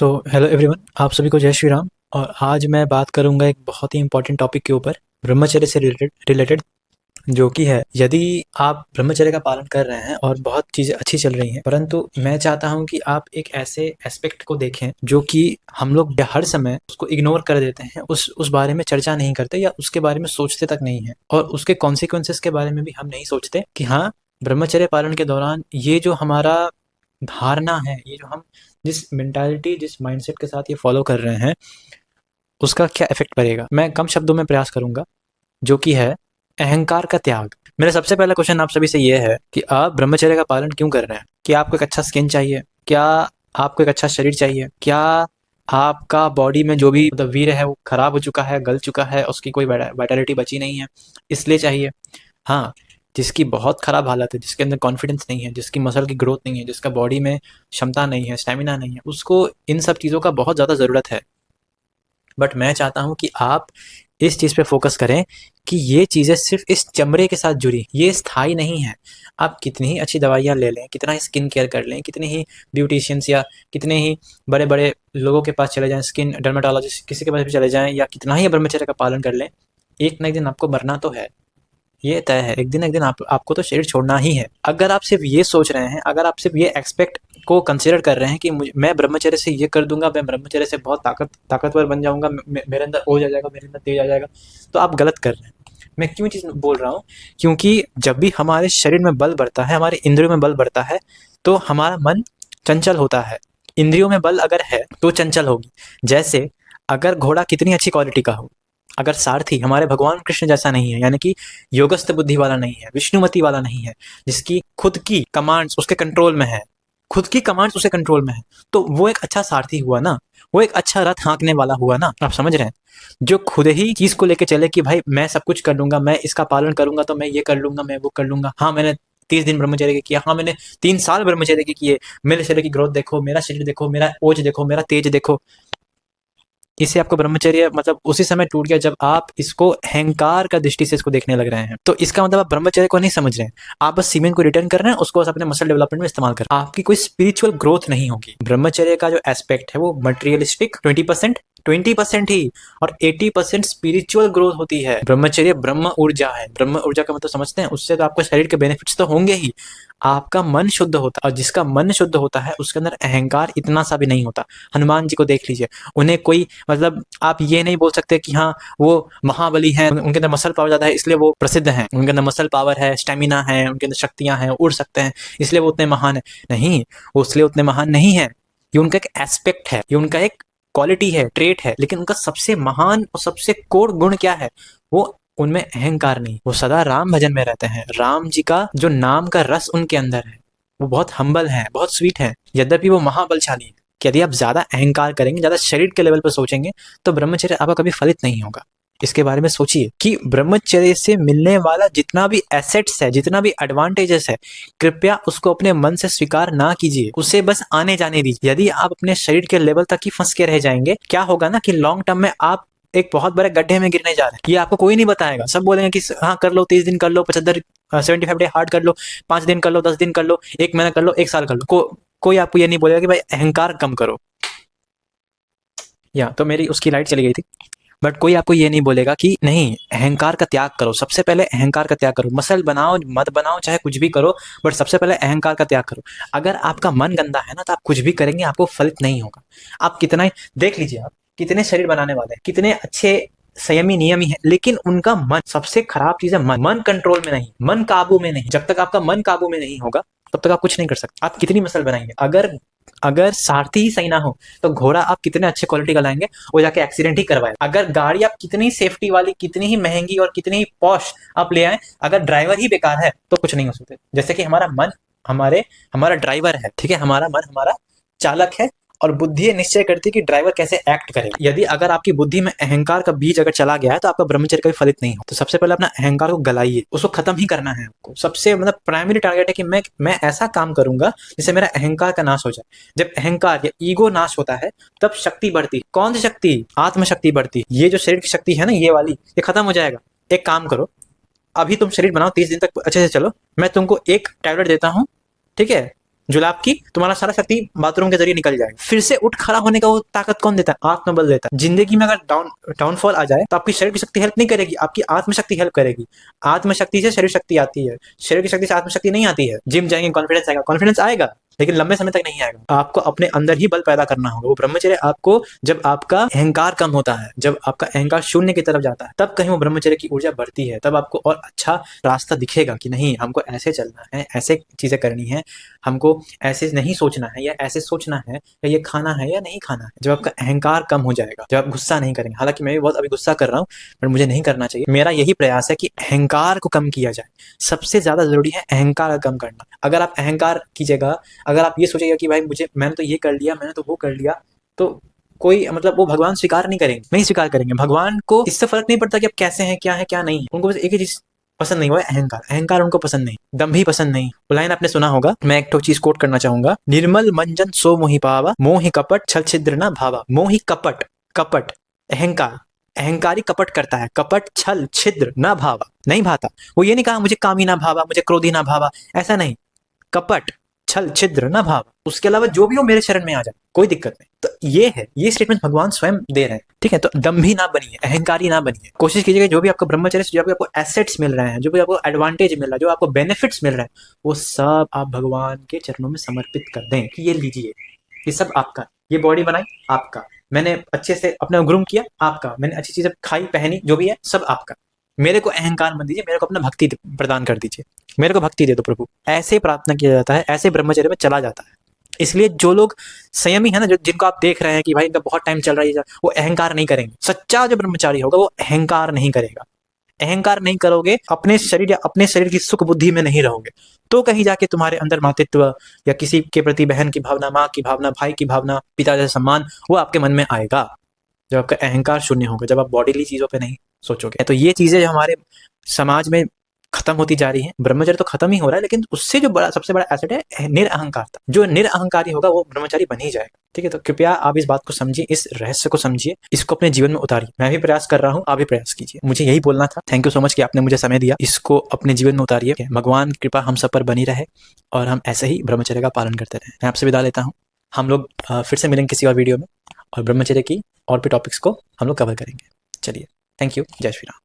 Hello everyone, आप सभी को जय श्री राम। और आज मैं बात करूंगा एक बहुत ही इंपॉर्टेंट टॉपिक के ऊपर, ब्रह्मचर्य से रिलेटेड, जो कि है, यदि आप ब्रह्मचर्य का पालन कर रहे हैं और बहुत चीज़ें अच्छी चल रही हैं, परंतु मैं चाहता हूं कि आप एक ऐसे एस्पेक्ट को देखें जो कि हम लोग हर समय उसको इग्नोर कर देते हैं, उस बारे में चर्चा नहीं करते या उसके बारे में सोचते तक नहीं है, और उसके कॉन्सिक्वेंसेस के बारे में भी हम नहीं सोचते कि हाँ, ब्रह्मचर्य पालन के दौरान ये जो हमारा धारणा है, ये जो हम जिस मेंटालिटी, जिस माइंडसेट के साथ ये फॉलो कर रहे हैं, उसका क्या इफेक्ट पड़ेगा। मैं कम शब्दों में प्रयास करूंगा, जो कि है अहंकार का त्याग। मेरा सबसे पहला क्वेश्चन आप सभी से ये है कि आप ब्रह्मचर्य का पालन क्यों कर रहे हैं? क्या आपको एक अच्छा स्किन चाहिए? क्या आपको एक अच्छा शरीर चाहिए? क्या आपका बॉडी में जो भी मतलब वीर है वो खराब हो चुका है, गल चुका है, उसकी कोई वाइटलिटी बची नहीं है, इसलिए चाहिए? हाँ, जिसकी बहुत खराब हालत है, जिसके अंदर कॉन्फिडेंस नहीं है, जिसकी मसल की ग्रोथ नहीं है, जिसका बॉडी में क्षमता नहीं है, स्टेमिना नहीं है, उसको इन सब चीज़ों का बहुत ज़्यादा ज़रूरत है। बट मैं चाहता हूँ कि आप इस चीज़ पे फोकस करें कि ये चीज़ें सिर्फ इस चमड़े के साथ जुड़ी, ये स्थायी नहीं है। आप कितनी ही अच्छी दवाइयाँ ले लें, कितना ही स्किन केयर कर लें, कितने ही ब्यूटिशियंस या कितने ही बड़े बड़े लोगों के पास चले जाएं, स्किन डर्मेटोलॉजिस्ट किसी के पास भी चले जाएं, या कितना ही ब्रह्मचर्य का पालन कर लें, एक ना एक दिन आपको मरना तो है। ये तय है, एक दिन आपको तो शरीर छोड़ना ही है। अगर आप सिर्फ ये सोच रहे हैं, अगर आप सिर्फ ये एक्सपेक्ट को कंसिडर कर रहे हैं कि मैं ब्रह्मचर्य से ये कर दूंगा, मैं ब्रह्मचर्य से बहुत ताकतवर बन जाऊंगा, मेरे अंदर ओज आ जाएगा, मेरे अंदर तेज आ जाएगा, तो आप गलत कर रहे हैं। मैं क्यों चीज़ बोल रहा हूँ? क्योंकि जब भी हमारे शरीर में बल बढ़ता है, हमारे इंद्रियों में बल बढ़ता है, तो हमारा मन चंचल होता है। इंद्रियों में बल अगर है तो चंचल होगी। जैसे अगर घोड़ा कितनी अच्छी क्वालिटी का हो, अगर सारथी हमारे भगवान कृष्ण जैसा नहीं है, यानी कि योगस्थ बुद्धि वाला नहीं है, विष्णुमति वाला नहीं है, जिसकी खुद की कमांड्स उसके कंट्रोल में है, खुद की कमांड्स उसके कंट्रोल में है, तो वो एक अच्छा सारथी हुआ ना, वो एक अच्छा रथ हाँकने वाला हुआ ना। आप समझ रहे हैं? जो खुद ही चीज को लेके चले कि भाई मैं सब कुछ कर लूंगा, मैं इसका पालन करूंगा, तो मैं ये कर लूंगा, मैं वो कर लूंगा। हाँ, मैंने 30 दिन ब्रह्मचर्य के किया, हाँ मैंने 3 साल ब्रह्मचर्य के किए, मेरे शरीर की ग्रोथ देखो, मेरा शरीर देखो, मेरा ओज देखो, मेरा तेज देखो। इससे आपको ब्रह्मचर्य मतलब उसी समय टूट गया जब आप इसको अहंकार का दृष्टि से इसको देखने लग रहे हैं। तो इसका मतलब आप ब्रह्मचर्य को नहीं समझ रहे हैं, आप बस सीमेंट को रिटर्न कर रहे हैं, उसको बस अपने मसल डेवलपमेंट में इस्तेमाल कर रहे हैं। आपकी कोई स्पिरिचुअल ग्रोथ नहीं होगी। ब्रह्मचर्य का जो एस्पेक्ट है वो मटेरियलिस्टिक 20% ही, और 80% स्पिरिचुअल ग्रोथ होती है। ब्रह्मचर्य ब्रह्म ऊर्जा है। ब्रह्म ऊर्जा का मतलब समझते हैं? उससे तो आपको शरीर के बेनिफिट्स तो होंगे ही, आपका मन शुद्ध होता है, और जिसका मन शुद्ध होता है उसके अंदर अहंकार इतना सा भी नहीं होता। हनुमान जी को देख लीजिए, उन्हें कोई मतलब आप ये नहीं बोल सकते कि हाँ वो महाबली हैं, उनके अंदर मसल पावर ज्यादा है इसलिए वो प्रसिद्ध हैं, उनके अंदर मसल पावर है, स्टेमिना है, उनके अंदर शक्तियां हैं, उड़ सकते हैं, इसलिए वो उतने महान है। नहीं, वो इसलिए उतने महान नहीं है। ये उनका एक एस्पेक्ट है, ये उनका एक क्वालिटी है, ट्रेट है, लेकिन उनका सबसे महान और सबसे कोर गुण क्या है? वो उनमें अहंकार नहीं। वो सदा राम भजन में रहते हैं। राम जी का जो नाम का रस उनके अंदर है, वो बहुत हम्बल है, बहुत स्वीट है, यद्यपि वो महाबलशाली है। कि यदि आप ज्यादा अहंकार करेंगे, ज्यादा शरीर के लेवल पर सोचेंगे, तो ब्रह्मचर्य आपका कभी फलित नहीं होगा। इसके बारे में सोचिए कि ब्रह्मचर्य से मिलने वाला जितना भी एसेट्स है, जितना भी एडवांटेजेस है, कृपया उसको अपने मन से स्वीकार ना कीजिए, उसे बस आने जाने दीजिए। यदि आप अपने शरीर के लेवल तक ही फंस के रह जाएंगे, क्या होगा ना कि लॉन्ग टर्म में आप एक बहुत बड़े गड्ढे में गिरने जा रहे हैं। ये आपको कोई नहीं बताएगा। सब बोलेंगे कि हाँ कर लो, 30 दिन कर लो, 75 डे हार्ड कर लो, 5 दिन कर लो, 10 दिन कर लो, 1 महीना कर लो, 1 साल कर लो। कोई आपको ये नहीं बोलेगा कि भाई अहंकार कम करो। या तो मेरी उसकी लाइट चली गई थी। बट कोई आपको ये नहीं बोलेगा कि नहीं, अहंकार का त्याग करो। सबसे पहले अहंकार का त्याग करो। मसल बनाओ मत बनाओ, चाहे कुछ भी करो, बट सबसे पहले अहंकार का त्याग करो। अगर आपका मन गंदा है ना, तो आप कुछ भी करेंगे आपको फलित नहीं होगा। आप कितना ही देख लीजिए, आप कितने शरीर बनाने वाले हैं, कितने अच्छे संयमी नियमी है, लेकिन उनका मन, सबसे खराब चीज है मन। मन कंट्रोल में नहीं, मन काबू में नहीं। जब तक आपका मन काबू में नहीं होगा, तब तक आप कुछ नहीं कर सकते। आप कितनी मसल बनाएंगे? अगर अगर सारथी ही सही ना हो, तो घोड़ा आप कितने अच्छे क्वालिटी का लाएंगे, वो जाके एक्सीडेंट ही करवाए। अगर गाड़ी आप कितनी सेफ्टी वाली, कितनी ही महंगी और कितनी ही पॉश आप ले आए, अगर ड्राइवर ही बेकार है, तो कुछ नहीं हो सकते। जैसे कि हमारा मन हमारा ड्राइवर है, ठीक है? हमारा मन हमारा चालक है, और बुद्धि ये निश्चय करती है कि ड्राइवर कैसे एक्ट करेगा। यदि अगर आपकी बुद्धि में अहंकार का बीज अगर चला गया है, तो आपका ब्रह्मचर्य कभी फलित नहीं हो। तो सबसे पहले अपना अहंकार को गलाइए, उसको खत्म ही करना है आपको। सबसे मतलब प्राइमरी टारगेट है कि मैं ऐसा काम करूंगा जिससे मेरा अहंकार का नाश हो जाए। जब अहंकार या ईगो नाश होता है, तब शक्ति बढ़ती। कौन सी शक्ति? आत्मशक्ति बढ़ती। ये जो शरीर की शक्ति है ना, ये वाली, ये खत्म हो जाएगा। एक काम करो, अभी तुम शरीर बनाओ, 30 दिन तक अच्छे से चलो, मैं तुमको एक टैबलेट देता हूँ, ठीक है? जुलाब की, तुम्हारा सारा शक्ति बाथरूम के जरिए निकल जाएगा। फिर से उठ खड़ा होने का वो ताकत कौन देता है? आत्मबल देता है। जिंदगी में अगर डाउनफॉल आ जाए तो आपकी शरीर की शक्ति हेल्प नहीं करेगी, आपकी आत्मशक्ति हेल्प करेगी। आत्मशक्ति से शरीर शक्ति आती है, शरीर की शक्ति से आत्मशक्ति नहीं आती है। जिम जाएंगे कॉन्फिडेंस आएगा लेकिन लंबे समय तक नहीं आएगा। आपको अपने अंदर ही बल पैदा करना होगा। वो ब्रह्मचर्य आपको, जब आपका अहंकार कम होता है, जब आपका अहंकार शून्य की तरफ जाता है, तब कहीं वो ब्रह्मचर्य की ऊर्जा बढ़ती है। तब आपको और अच्छा रास्ता दिखेगा कि नहीं, हमको ऐसे चलना है, ऐसे चीजें करनी है, हमको ऐसे नहीं सोचना है या ऐसे सोचना है, या ये खाना है या नहीं खाना है। जब आपका अहंकार कम हो जाएगा, जब आप गुस्सा नहीं करेंगे, हालांकि मैं भी बहुत अभी गुस्सा कर रहा हूँ, पर मुझे नहीं करना चाहिए। मेरा यही प्रयास है कि अहंकार को कम किया जाए। सबसे ज्यादा जरूरी है अहंकार कम करना। अगर आप अहंकार कीजिएगा, अगर आप ये सोचिएगा कि भाई मैंने तो ये कर लिया, मैंने तो वो कर लिया, तो कोई मतलब वो भगवान स्वीकार नहीं करेंगे, नहीं स्वीकार करेंगे। भगवान को इससे फर्क नहीं पड़ता कि आप कैसे हैं, क्या है क्या नहीं है। उनको बस एक ही चीज पसंद नहीं हुआ है, अहंकार। अहंकार उनको पसंद नहीं, दम भी पसंद नहीं। वो लाइन आपने सुना होगा, मैं एक तो चीज कोट करना चाहूंगा, निर्मल मंजन सो मोहि पावा, मोहि कपट छल छिद्र न भावा। मोहि कपट, कपट अहंकार, अहंकारी कपट करता है, कपट छल छिद्र न भावा, नहीं भाता। वो ये नहीं कहा मुझे कामी ना भावा, मुझे क्रोधी ना भावा, ऐसा नहीं। कपट छल छिद्र न भाव, उसके अलावा जो भी हो मेरे शरण में आ जाए, कोई दिक्कत नहीं। तो ये स्टेटमेंट भगवान स्वयं दे रहे हैं, ठीक है। तो दम्भी ना बनिए, अहंकारी ना बनिए। कोशिश कीजिएगा जो भी आपको ब्रह्मचर्य से जो भी आपको एसेट्स मिल रहे हैं, जो भी आपको एडवांटेज मिल रहा है, जो आपको बेनिफिट्स मिल रहे हैं, वो सब आप भगवान के चरणों में समर्पित कर दें कि ये लीजिए, ये सब आपका। ये बॉडी बनाई आपका, मैंने अच्छे से अपना ग्रूम किया आपका, मैंने अच्छी चीजें खाई पहनी, जो भी है सब आपका। मेरे को अहंकार मत दीजिए, मेरे को अपना भक्ति प्रदान कर दीजिए, मेरे को भक्ति दे दो प्रभु। ऐसे प्रार्थना किया जाता है, ऐसे ब्रह्मचर्य में चला जाता है। इसलिए जो लोग संयमी है ना, जो जिनको आप देख रहे हैं कि भाई इनका बहुत टाइम चल रही है, वो अहंकार नहीं करेंगे। सच्चा जो ब्रह्मचारी होगा वो अहंकार नहीं करेगा। अहंकार नहीं करोगे, अपने शरीर या अपने शरीर की सुख बुद्धि में नहीं रहोगे, तो कहीं जाके तुम्हारे अंदर मातृत्व या किसी के प्रति बहन की भावना, माँ की भावना, भाई की भावना, पिता जैसा सम्मान, वो आपके मन में आएगा जब आपका अहंकार शून्य होगा, जब आप बॉडीली चीजों पे नहीं सोचोगे। तो ये चीजें जो हमारे समाज में खत्म होती जा रही है। ब्रह्मचर्य तो खत्म ही हो रहा है, लेकिन उससे जो बड़ा, सबसे बड़ा एसेट है निरअहंकारता। जो निरअहंकारी होगा वो ब्रह्मचारी बन ही जाएगा, ठीक है। तो कृपया आप इस बात को समझिए, इस रहस्य को समझिए, इसको अपने जीवन में उतारिए। मैं भी प्रयास कर रहा हूँ, आप भी प्रयास कीजिए। मुझे यही बोलना था। थैंक यू सो मच कि आपने मुझे समय दिया। इसको अपने जीवन में उतारिए। भगवान कृपा हम सब पर बनी रहे और हम ऐसे ही ब्रह्मचर्य का पालन करते रहे। मैं आपसे विदा लेता हूँ। हम लोग फिर से मिलेंगे किसी और वीडियो में और ब्रह्मचर्य की और भी टॉपिक्स को हम लोग कवर करेंगे। चलिए, थैंक यू, जय श्री राम।